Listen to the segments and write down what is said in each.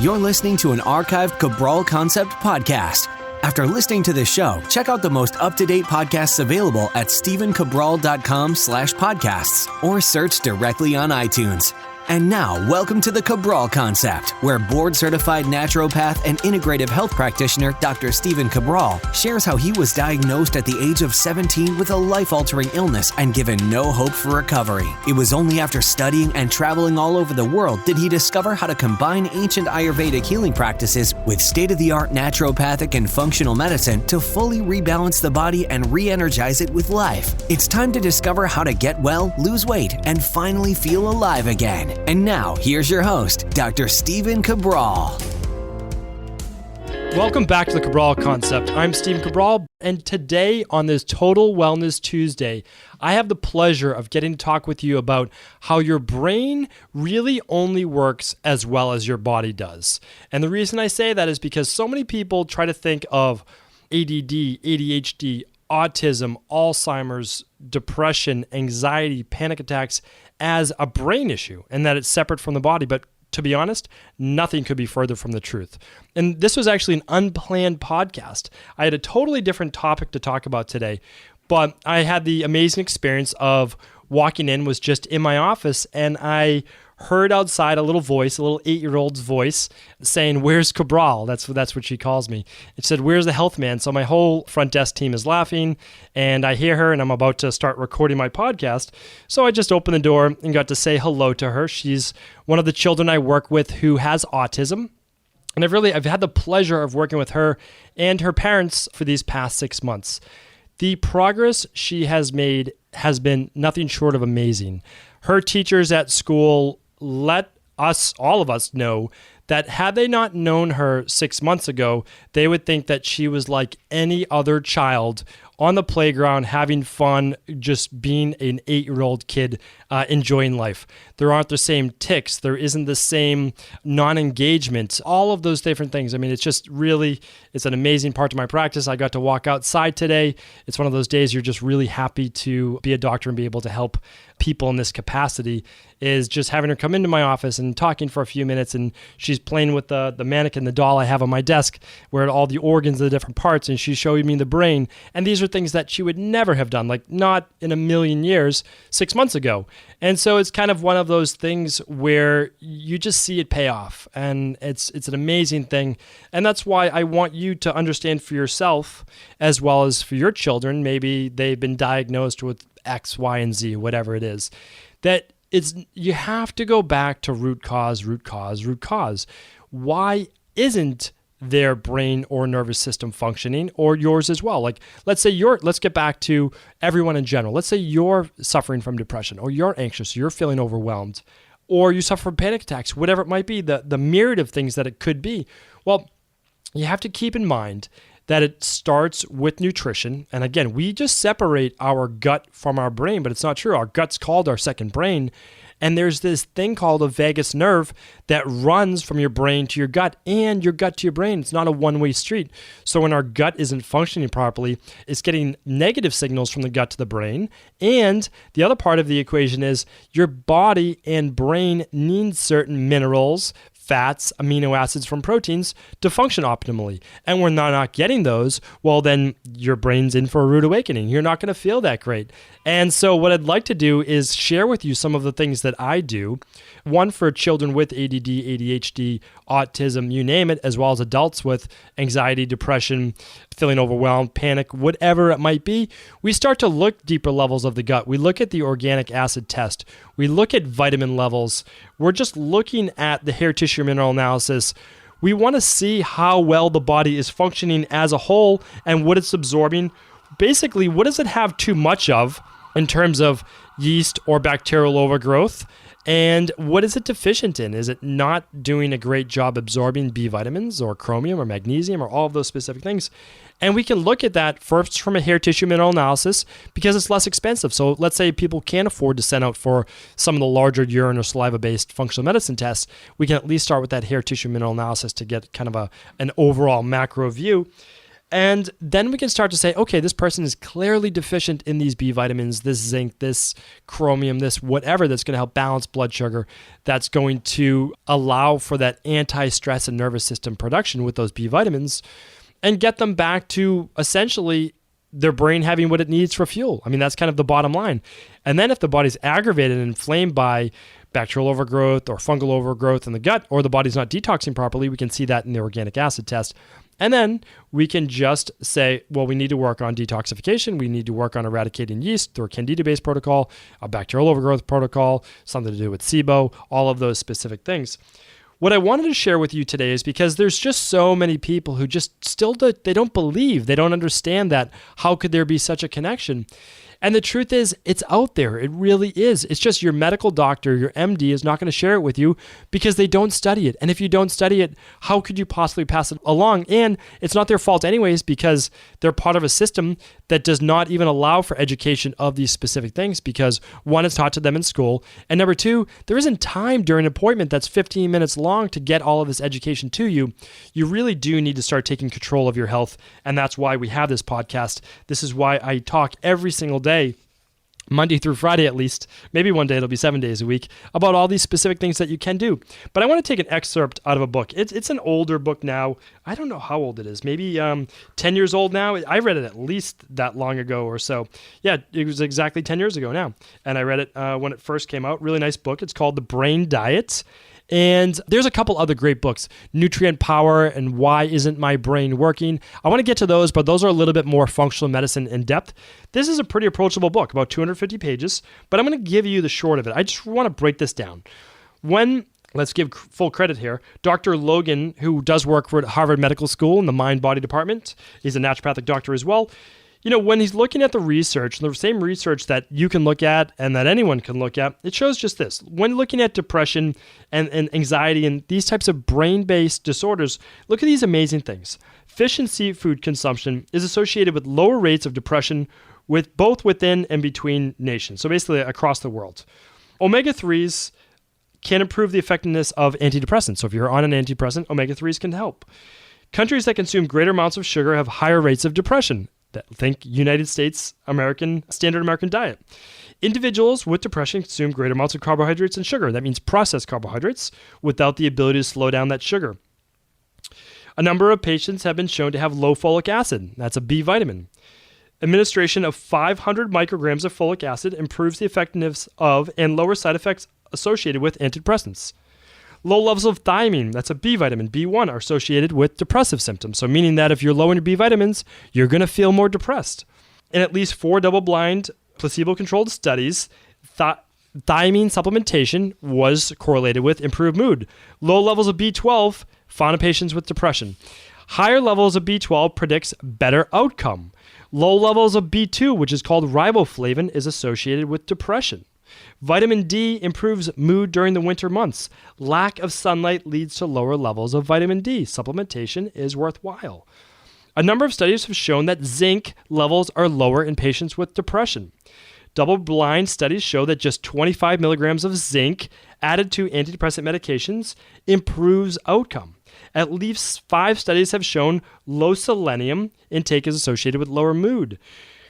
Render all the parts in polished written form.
You're listening to an archived Cabral Concept podcast. After listening to this show, check out the most up-to-date podcasts available at stephencabral.com/podcasts or search directly on iTunes. And now, welcome to the Cabral Concept, where board-certified naturopath and integrative health practitioner Dr. Stephen Cabral shares how he was diagnosed at the age of 17 with a life-altering illness and given no hope for recovery. It was only after studying and traveling all over the world did he discover how to combine ancient Ayurvedic healing practices with state-of-the-art naturopathic and functional medicine to fully rebalance the body and re-energize it with life. It's time to discover how to get well, lose weight, and finally feel alive again. And now, here's your host, Dr. Stephen Cabral. Welcome back to the Cabral Concept. I'm Stephen Cabral, and today on this Total Wellness Tuesday, I have the pleasure of getting to talk with you about how your brain really only works as well as your body does. And the reason I say that is because so many people try to think of ADD, ADHD, autism, Alzheimer's, depression, anxiety, panic attacks as a brain issue and that it's separate from the body. But to be honest, nothing could be further from the truth. And this was actually an unplanned podcast. I had a totally different topic to talk about today, but I had the amazing experience of walking in, was just in my office, and I heard outside a little voice, a little 8-year-old's voice saying, "Where's Cabral?" That's what she calls me. It said, "Where's the health man?" So my whole front desk team is laughing, and I hear her, and I'm about to start recording my podcast. So I just opened the door and got to say hello to her. She's one of the children I work with who has autism. And I've had the pleasure of working with her and her parents for these past 6 months. The progress she has made has been nothing short of amazing. Her teachers at school let us, all of us, know that had they not known her 6 months ago, they would think that she was like any other child on the playground, having fun, just being an 8-year-old kid, enjoying life. There aren't the same tics. There isn't the same non-engagement, all of those different things. I mean, it's just really, it's an amazing part of my practice. I got to walk outside today. It's one of those days you're just really happy to be a doctor and be able to help people in this capacity, is just having her come into my office and talking for a few minutes, and she's playing with the mannequin, the doll I have on my desk, where all the organs, the different parts, and she's showing me the brain. And these are things that she would never have done, like not in a million years, 6 months ago. And so it's kind of one of those things where you just see it pay off, and it's an amazing thing. And that's why I want you to understand for yourself, as well as for your children, maybe they've been diagnosed with X, Y, and Z, whatever it is, that you have to go back to root cause. Why isn't their brain or nervous system functioning, or yours as well? Like, let's get back to everyone in general. Let's say you're suffering from depression, or you're anxious, or you're feeling overwhelmed, or you suffer from panic attacks, whatever it might be, the myriad of things that it could be. Well, you have to keep in mind that it starts with nutrition. And again, we just separate our gut from our brain, but it's not true. Our gut's called our second brain. And there's this thing called a vagus nerve that runs from your brain to your gut and your gut to your brain. It's not a one-way street. So when our gut isn't functioning properly, it's getting negative signals from the gut to the brain. And the other part of the equation is your body and brain need certain minerals, fats, amino acids from proteins to function optimally. And we're not getting those, well, then your brain's in for a rude awakening. You're not going to feel that great. And so what I'd like to do is share with you some of the things that I do. One for children with ADD, ADHD, autism, you name it, as well as adults with anxiety, depression, feeling overwhelmed, panic, whatever it might be. We start to look deeper levels of the gut. We look at the organic acid test. We look at vitamin levels. We're just looking at the hair tissue mineral analysis. We want to see how well the body is functioning as a whole and what it's absorbing. Basically, what does it have too much of in terms of yeast or bacterial overgrowth? And what is it deficient in? Is it not doing a great job absorbing B vitamins or chromium or magnesium or all of those specific things? And we can look at that first from a hair tissue mineral analysis because it's less expensive. So let's say people can't afford to send out for some of the larger urine or saliva-based functional medicine tests. We can at least start with that hair tissue mineral analysis to get kind of an overall macro view. And then we can start to say, okay, this person is clearly deficient in these B vitamins, this zinc, this chromium, this whatever that's going to help balance blood sugar, that's going to allow for that anti-stress and nervous system production with those B vitamins, and get them back to essentially their brain having what it needs for fuel. I mean, that's kind of the bottom line. And then if the body's aggravated and inflamed by bacterial overgrowth or fungal overgrowth in the gut, or the body's not detoxing properly, we can see that in the organic acid test. And then we can just say, well, we need to work on detoxification. We need to work on eradicating yeast through a candida-based protocol, a bacterial overgrowth protocol, something to do with SIBO, all of those specific things. What I wanted to share with you today is because there's just so many people who just still they don't believe, they don't understand that. How could there be such a connection? And the truth is, it's out there. It really is. It's just your medical doctor, your MD, is not going to share it with you because they don't study it. And if you don't study it, how could you possibly pass it along? And it's not their fault anyways, because they're part of a system that does not even allow for education of these specific things, because one, it's taught to them in school, and number two, there isn't time during an appointment that's 15 minutes long to get all of this education to you. You really do need to start taking control of your health, and that's why we have this podcast. This is why I talk every single day, Monday through Friday at least, maybe one day it'll be 7 days a week, about all these specific things that you can do. But I want to take an excerpt out of a book. It's an older book now. I don't know how old it is. Maybe 10 years old now. I read it at least that long ago or so. Yeah, it was exactly 10 years ago now. And I read it when it first came out. Really nice book. It's called The Brain Diet. And there's a couple other great books, Nutrient Power and Why Isn't My Brain Working? I want to get to those, but those are a little bit more functional medicine in depth. This is a pretty approachable book, about 250 pages, but I'm going to give you the short of it. I just want to break this down. Let's give full credit here, Dr. Logan, who does work for Harvard Medical School in the mind-body department, he's a naturopathic doctor as well. You know, when he's looking at the research, the same research that you can look at and that anyone can look at, it shows just this. When looking at depression and anxiety and these types of brain-based disorders, look at these amazing things. Fish and seafood consumption is associated with lower rates of depression with both within and between nations, so basically across the world. Omega-3s can improve the effectiveness of antidepressants. So if you're on an antidepressant, omega-3s can help. Countries that consume greater amounts of sugar have higher rates of depression. Think United States standard American diet. Individuals with depression consume greater amounts of carbohydrates and sugar. That means processed carbohydrates without the ability to slow down that sugar. A number of patients have been shown to have low folic acid. That's a B vitamin. Administration of 500 micrograms of folic acid improves the effectiveness of and lower side effects associated with antidepressants. Low levels of thiamine, that's a B vitamin, B1, are associated with depressive symptoms. So meaning that if you're low in your B vitamins, you're going to feel more depressed. In at least 4 double-blind, placebo-controlled studies, thiamine supplementation was correlated with improved mood. Low levels of B12 found in patients with depression. Higher levels of B12 predicts better outcome. Low levels of B2, which is called riboflavin, is associated with depression. Vitamin D improves mood during the winter months. Lack of sunlight leads to lower levels of vitamin D. Supplementation is worthwhile. A number of studies have shown that zinc levels are lower in patients with depression. Double-blind studies show that just 25 milligrams of zinc added to antidepressant medications improves outcome. At least 5 studies have shown low selenium intake is associated with lower mood.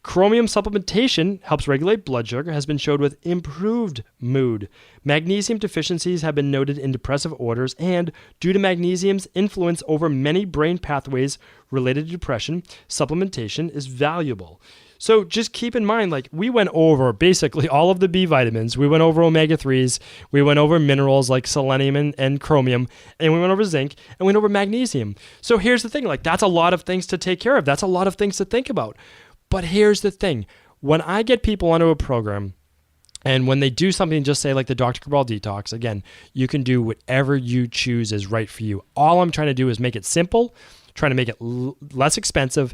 Chromium supplementation helps regulate blood sugar, has been shown with improved mood. Magnesium deficiencies have been noted in depressive orders, and due to magnesium's influence over many brain pathways related to depression, supplementation is valuable. So just keep in mind, like, we went over basically all of the B vitamins. We went over omega-3s. We went over minerals like selenium and chromium. And we went over zinc and we went over magnesium. So here's the thing, like, that's a lot of things to take care of. That's a lot of things to think about. But here's the thing. When I get people onto a program and when they do something, just say like the Dr. Cabral Detox, again, you can do whatever you choose is right for you. All I'm trying to do is make it simple, trying to make it less expensive.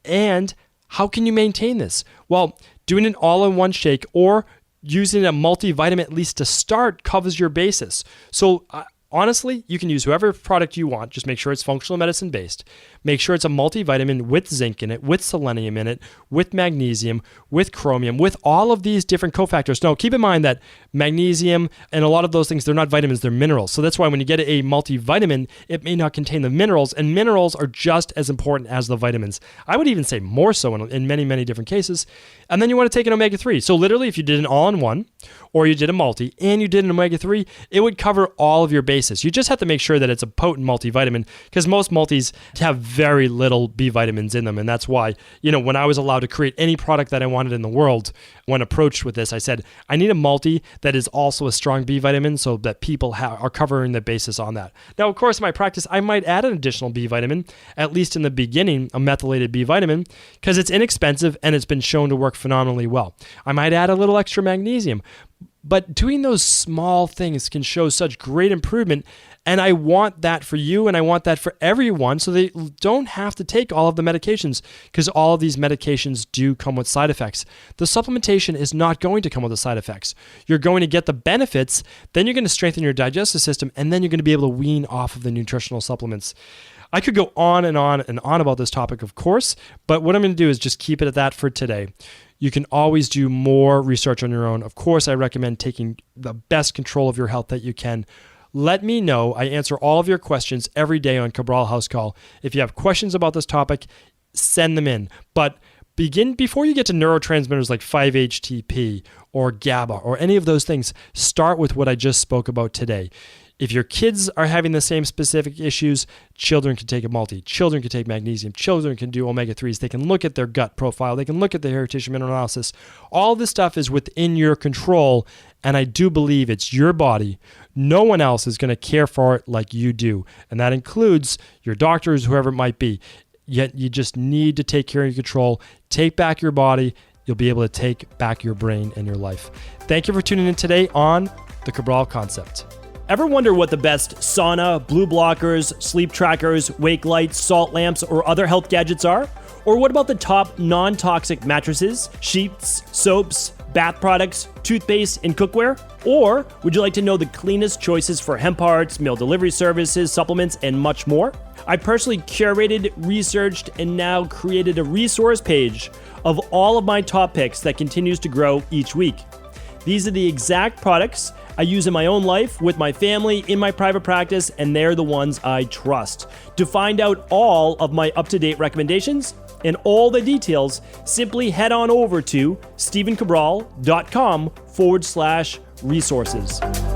And how can you maintain this? Well, doing an all-in-one shake or using a multivitamin at least to start covers your basis. So Honestly, you can use whoever product you want. Just make sure it's functional medicine based. Make sure it's a multivitamin with zinc in it, with selenium in it, with magnesium, with chromium, with all of these different cofactors. Now, keep in mind that magnesium and a lot of those things, they're not vitamins, they're minerals. So that's why when you get a multivitamin, it may not contain the minerals, and minerals are just as important as the vitamins. I would even say more so in many, many different cases. And then you want to take an omega-3. So literally, if you did an all-in-one, or you did a multi, and you did an omega-3, it would cover all of your bases. You just have to make sure that it's a potent multivitamin, because most multis have very little B vitamins in them. And that's why, when I was allowed to create any product that I wanted in the world, when approached with this, I said, I need a multi that is also a strong B vitamin so that people are covering the basis on that. Now, of course, in my practice, I might add an additional B vitamin, at least in the beginning, a methylated B vitamin, because it's inexpensive and it's been shown to work phenomenally well. I might add a little extra magnesium. But doing those small things can show such great improvement. And I want that for you, and I want that for everyone, so they don't have to take all of the medications, because all of these medications do come with side effects. The supplementation is not going to come with the side effects. You're going to get the benefits, then you're going to strengthen your digestive system, and then you're going to be able to wean off of the nutritional supplements. I could go on and on and on about this topic, of course, but what I'm going to do is just keep it at that for today. You can always do more research on your own. Of course, I recommend taking the best control of your health that you can. Let me know. I answer all of your questions every day on Cabral House Call. If you have questions about this topic, send them in. But before you get to neurotransmitters like 5-HTP or GABA or any of those things, start with what I just spoke about today. If your kids are having the same specific issues, children can take a multi, children can take magnesium, children can do omega-3s, they can look at their gut profile, they can look at the hair tissue mineral analysis. All this stuff is within your control, and I do believe it's your body. No one else is going to care for it like you do, and that includes your doctors, whoever it might be. Yet you just need to take care of your control, take back your body. You'll be able to take back your brain and your life. Thank you for tuning in today on the Cabral Concept. Ever wonder what the best sauna, blue blockers, sleep trackers, wake lights, salt lamps, or other health gadgets are? Or what about the top non-toxic mattresses, sheets, soaps, bath products, toothpaste, and cookware? Or would you like to know the cleanest choices for hemp parts, meal delivery services, supplements, and much more? I personally curated, researched, and now created a resource page of all of my top picks that continues to grow each week. These are the exact products I use in my own life, with my family, in my private practice, and they're the ones I trust. To find out all of my up-to-date recommendations and all the details, simply head on over to stephencabral.com/resources.